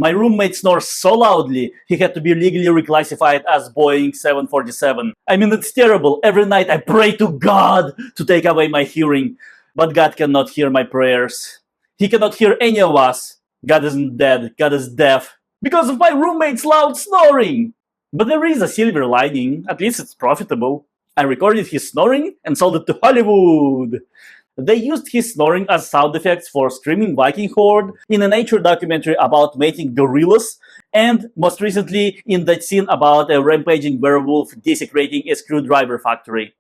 My roommate snores so loudly, he had to be legally reclassified as Boeing 747. I mean, it's terrible. Every night I pray to God to take away my hearing. But God cannot hear my prayers. He cannot hear any of us. God isn't dead. God is deaf. Because of my roommate's loud snoring. But there is a silver lining. At least it's profitable. I recorded his snoring and sold it to Hollywood. They used his snoring as sound effects for Screaming Viking Horde, in a nature documentary about mating gorillas, and most recently in that scene about a rampaging werewolf desecrating a screwdriver factory.